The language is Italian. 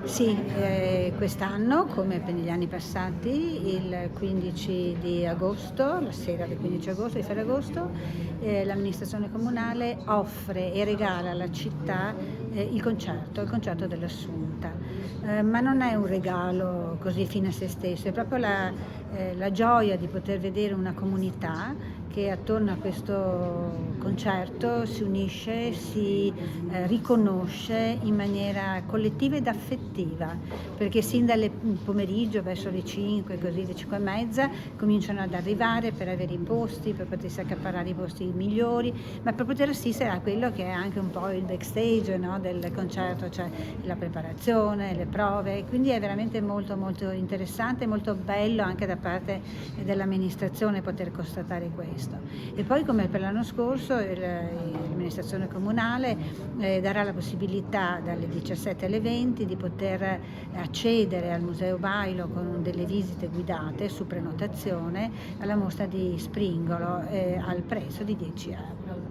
Sì, quest'anno, come per gli anni passati, il 15 di agosto, la sera del 15 agosto, di Ferragosto, l'amministrazione comunale offre e regala alla città il concerto dell'Assunta. Ma non è un regalo così fine a se stesso, è proprio la gioia di poter vedere una comunità che attorno a questo concerto si unisce, si riconosce in maniera collettiva ed affettiva, perché sin dal pomeriggio, verso le 5, così le 5 e mezza, cominciano ad arrivare per avere i posti, per potersi accaparrare i posti migliori, ma per poter assistere a quello che è anche un po' il backstage, no, del concerto, cioè la preparazione, le prove, quindi è veramente molto molto interessante, molto bello anche da parte dell'amministrazione poter constatare questo. E poi, come per l'anno scorso, l'amministrazione comunale darà la possibilità dalle 17 alle 20 di poter accedere al Museo Bailo con delle visite guidate su prenotazione alla mostra di Springolo al prezzo di 10 euro.